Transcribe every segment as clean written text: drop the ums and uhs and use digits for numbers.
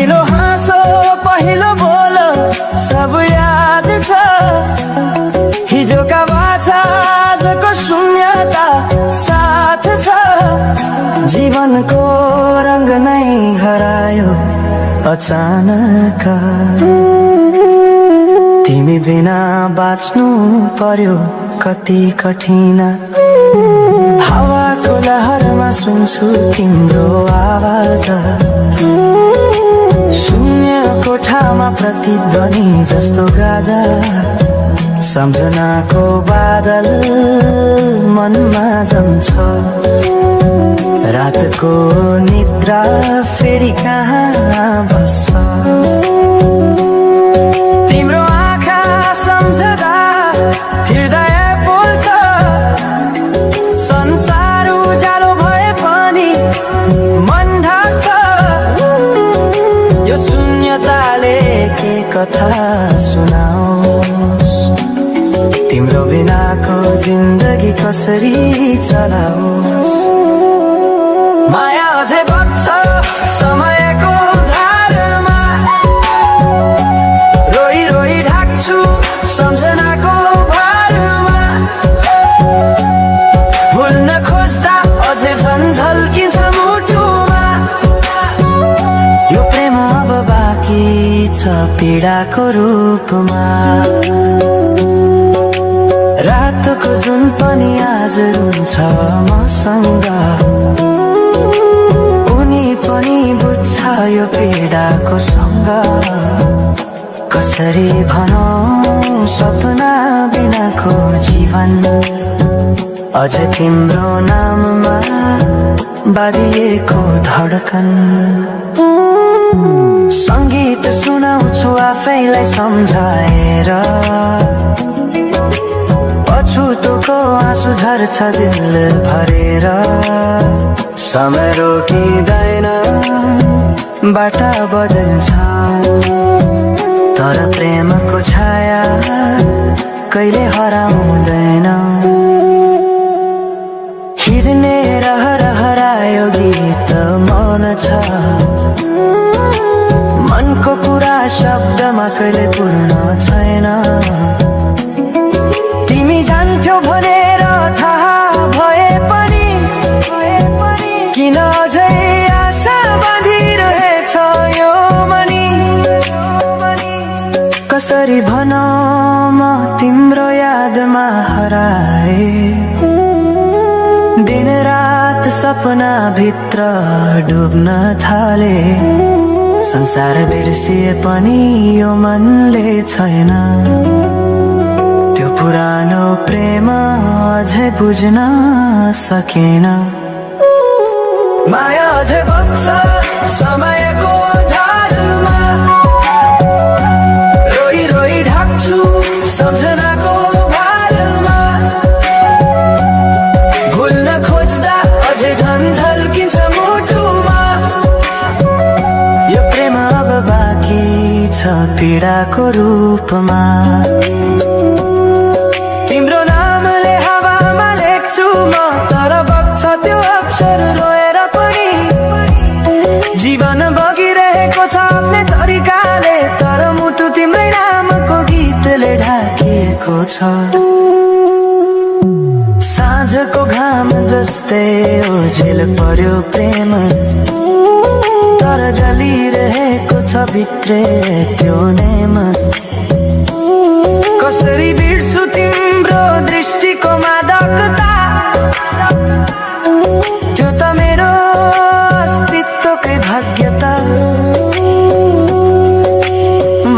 पहिलो हाँसो पहिलो बोल सब याद छ। हिजोका बाछा आजको शून्यता साथ छ। जीवनको रंग नै हरायो अचानक। तिमी बिना बाँच्नु पर्यो कति कठिन। हावाको लहरमा सुन्छु तिम्रो आवाज। शून्य कोठामा प्रतिध्वनि जस्तो गाजा। सम्झनाको बादल मनमा जम्छ। रातको निद्रा फेरि कहाँ बस्छ। तिम्रो आँखा सम्झदा हृदय पोल्छ। संसार उज्यालो भए पनि मन ढाक्छ। यो शून्यताले के कथा सुनाओस्। तिम्रो बिनाको जिन्दगी कसरी चलाओस्। माया अझै बग्छ समयको धारमा। रोई रोई ढाक्छु सम्झनाको भारमा। भुल्न खोज्दा अझै झल्किन्छ मुटुमा। यो प्रेम अब बाँकी छ पीडाको रूपमा। रातको जुन पनि आज रुन्छ मसँग। उनी पनि बुझ्छ यो पीडाको सँग। कसरी भनौं सपना बिनाको जीवन। अझ तिम्रो नाममा बाँधिएको धडकन। संगीत सुनाउँछु आफैलाई सम्झाएर। पछुतोको आँसु झर्छ दिल भरेर। समय रोकिँदैन बाटा बदल्छ। तर प्रेमको छाया कहिले हराउँदैन। हिँड्ने रहर हरायो गीत मन छ। मनको कुरा शब्दमा कहिले पूर्ण छैन। तिमी जान्थ्यौ भनेर थाहा भए पनि किन अझै आशा बाँधिरहेछ यो मनी। कसरी भनौं म तिम्रो यादमा हराए। दिन रात सपना भित्र डुब्न थाले। संसार बिर्सिए पनि यो मनले छैन। त्यो पुरानो प्रेम अझै बुझ्न सकेन। माया अझै बग्छ समयको धारमा। रोई रोई ढाक्छु सम्झनाको भारमा। भुल्न खोज्दा अझै झल्किन्छ मुटुमा। यो प्रेम अब बाँकी छ पीडाको रूपमा। तिम्रो नामले हावामा लेख्छु म तर बग्छ त्यो अक्षर रोएर पनि। जीवन बगिरहेको छ आफ्नै तरिकाले तर मुटु तिम्रै नामको गीतले ढाकिएको छ। साँझको घाम जस्तै ओझेल पर्यो प्रेम। तर जलिरहेको छ भित्रै त्यो नेम। कसरी बिर्छु तिम्रो दृष्टिको मादकता। त्यो त मेरो अस्तित्वकै भाग्यता।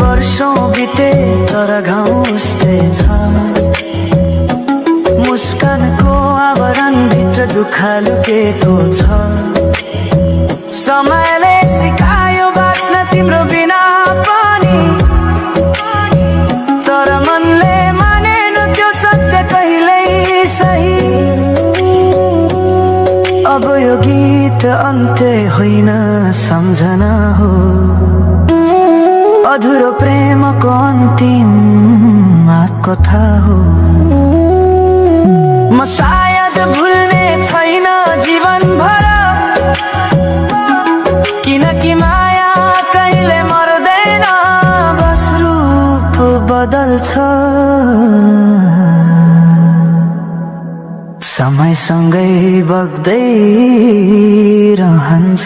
वर्षौं बिते तर घाउ उस्तै छ। मुस्कानको आवरण भित्र दुःख लुकेको छ। समयले सिकायो बाँच्न तिम्रो बिना पनि। तर मनले मानेन त्यो सत्य कहिल्यै सही। अब यो गीत अन्त्य होइन सम्झना हो। अधुरो प्रेमको अन्तिम कथा हो। म सायद भुल्ने छैन जीवन भर। किनकि माया कहिले ढल्छ समयसँगै बग्दै रहन्छ।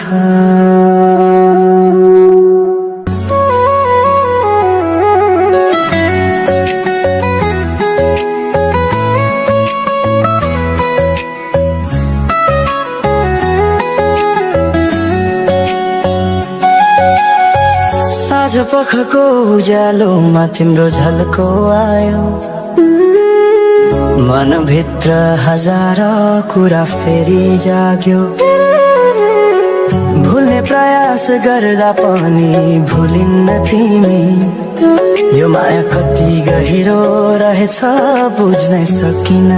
साँझ पखको उज्यालोमा तिम्रो झल्को आयो, मनभित्र हजार कुरा फेरि जाग्यो। भुल्ने प्रयास गर्दा पनि भुलिन्न तिमी, यो माया कति गहिरो रहेछ बुझ्नै सकिन।